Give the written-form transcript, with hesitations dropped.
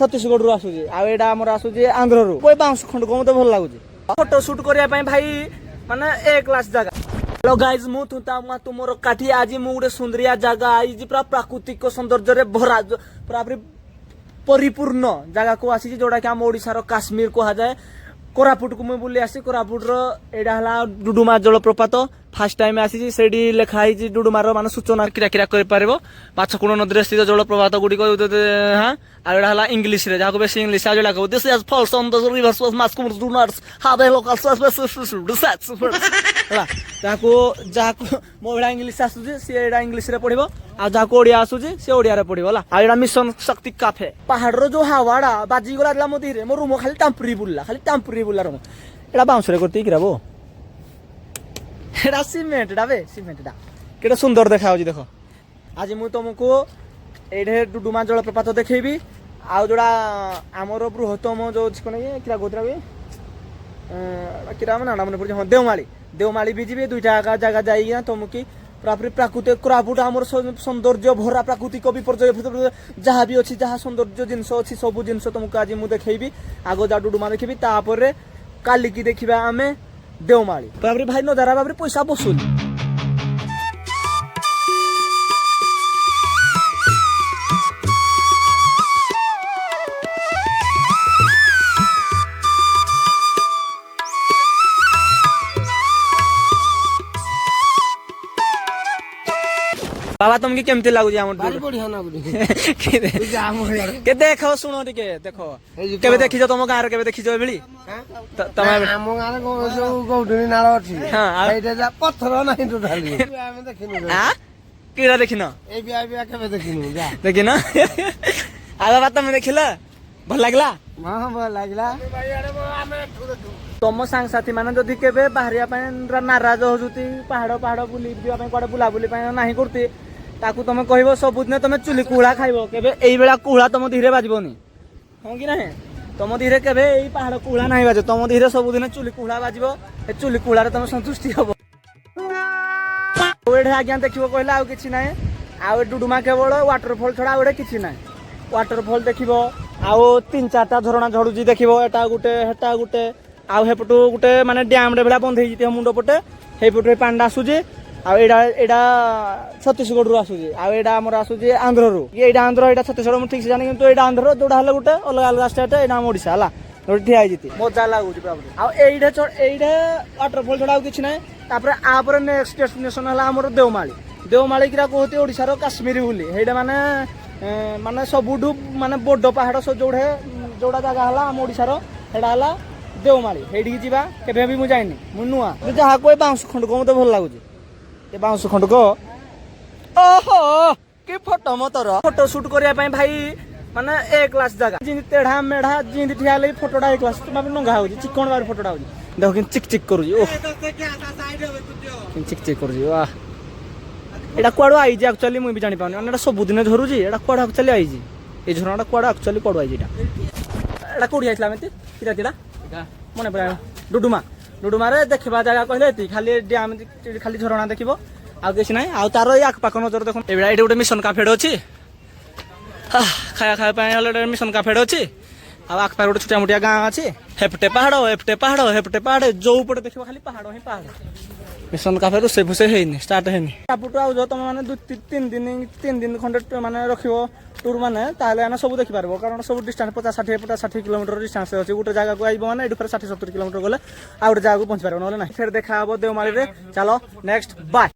छत्तीसगढ़ रु आसुची आउटा आमर आसुची आंध्र रु कोई बाउंस खंड को मते भल लागुची फोटो शूट करिया पई भाई माने ए क्लास जगह। हेलो गाइज मु तुमर काठी आज मु गोटे सुंदरिया जगह आई पूरा प्राकृतिक सौंदर्य रे भरा पूरा परिपूर्ण जगह को आसी जोड़ा कि आम ओडिशार काश्मीर कहा जाए। कोरापुट को मुझे बुली आसी कोरापुट एडा हला डुडुमा जलप्रपात फास्ट टाइम आसी से लिखाई डुडुमार मान सूचना किरा किरा कर पारिबो पाछकुण नदी स्थित जलप्रपात गुड़िक हाँ आड़ा हला इंग्लिश रे जहाँ बेसी इंग्लिश आजला कहू this is falls on the reverse was mask do not have a local research हला जाको जाको मोहला इंग्लिश आसुजी सी एडा इंग्लिश रे पढिबो आ जाको ओडिया आसुजी से ओडिया रे पढिबो हला आ एडा मिशन शक्ति कैफे पहाड़ रो जो हवाडा बाजी गला दला मोदी रे मो रूम खाली टाम्परी बुल्ला रूम एडा बाउंस रे करती किराबो एडा सीमेंट डा बे सीमेंट डा केडा सुंदर देखा होजी देखो आज मु तुमको एडे डुडुमा जलप्रपात देखैबी आ जोड़ा आमर बृहत्तम जो कोन ये किरा गोत्रा बे किरा मन नाम पड़ हां देवमाली भी जी दुईटा जगह जाइए तुमकी प्राकृतिक कोरापुट आमर सौंदर्य भरा प्राकृतिक विपर्य जहाँ भी अच्छी जहाँ सौंदर्य जिनस अच्छी सब जिनस तुमको आज मुझे देखी आग जा डुडुमा देखी तापर काली की देखा आम देवमाली भाई नजारा भाई पैसा बसूल बाबा तुमके केमती लागुजी हमर भारी बढ़िया लागुजी के देखो सुनो टिके देखो केबे देखिजो तुम गांर केबे देखिजो एबेली तमे हम गांर को जो गौडनी नाळ अछि हां एटा जा पत्थर नाही टोटाली हम देखिनु हां केरा देखिनो ए बिया बिया केबे देखिनु जा देखिनो आ बाबा तुम देखिला भल लागला हां भल लागला तुम सांग साथी माने जदि केबे बाहरिया पय नाराज होजुती पहाड़ पहाड़ बुली दिवा पय कोडे बुला बुली पय नाही करती ताकू तुम कहबो सबुदिने तुम चुली कुहड़ा खाइबो केबे एई बेला कुहड़ा तुम धीरे बाजबोनी हो कि नाही तुम धीरे केबे एई पहाड़ कुहड़ा नाही बाजो तुम धीरे सबुदिने चुली कुहड़ा बाजबो ए चुली कुहड़ा रे तुम संतुष्टि हबो ओडे आज्ञा देखिबो कहला आ किछि नाही आ डुडुमा केवल वाटरफॉल छडा ओडे किछि नाही वाटरफॉल देखिबो आ तीन चारटा झरणा झडुजी देखिबो एटा गुटे हेटा गुटे आ हेपटू गुटे माने डैम रे बेला बंद हेई जिते मुंडो पटे हेपटू पांडा आसुजी आ एडा छत्तीसगढ़ रु आसुजी आ एडा हमर आसुजी आंध्र रु ये एडा आंध्र एडा छत्तीसगढ़ मु ठीक से जानि किंतु एडा आंध्र जोडा हला गुटे अलग अलग स्टेट एडा हम ओडिसा हला जोडी ठिया जिति मजा लागुजी प्रॉब्लम आ एडे वाटरफॉल छडा किछि नै तापर आ पर नेक्स्ट डेस्टिनेशन हला हमर देवमाली किरा कहते ओडिसा रो काश्मीर बुली हेडा माने सबुडू माने बड्ड पहाड़ सो जोड़ा जगह हला हम ओडिसा रो हेडा हला देवमाली हेडी जीवा केबे भी मु जाइनी मु नुआ जहा कोई बाउंस खंड को मते भल लागुजी ए बाउंस खंड को ओहो की फोटो मोतर फोटो शूट करिया पई भाई माने ए क्लास जगह जिन तेढ़ा मेढ़ा जिन ठिया ले फोटोडा ए क्लास तुम नंगा होजी चिकन बार फोटोडा होजी देखो कि चिक चिक करूजी ओ चिक चिक करूजी वाह एडा क्वाडो आइजी एक्चुअली मु भी जानि पाउनी एडा सब दिन झरुजी एडा क्वाडो एक्चुअली आइजी ए झरणाडा क्वाडो एक्चुअली पडो आइजी एडा कोडी आइतला मेते किरा किरा मने पड़ा डुडुमा रे देखबा जगह कहले खाली डैम खाली झरणा देखिबो आ किछ नै आ तार या पाक नजर देखो एबेडा एटे गोटे मिशन काफेड अछि खाया खाया पाए हले मिशन काफेड अछि आ आख पार गोटे छोटा मोटिया गां अछि हेपटे पहाड़ जो पटे देखिबो खाली पहाड़ ही पहाड़ मिशन काफे से फुसे हेनी स्टार्ट हेनी तापुट आ जो तुम माने 3 दिन खंडे माने रखिबो टूर माने ताले आना सब देखि पारबो कारण सब डिस्टेंस 50-60 किलोमीटर डिस्टेंस अछि गोटे जगह को आइबो माने एडु फेर 60-70 किलोमीटर गले आ गोटे जगह को पहुंच पारबो नले नाही फेर देखा हबो देवमाली रे चलो नेक्स्ट बाय।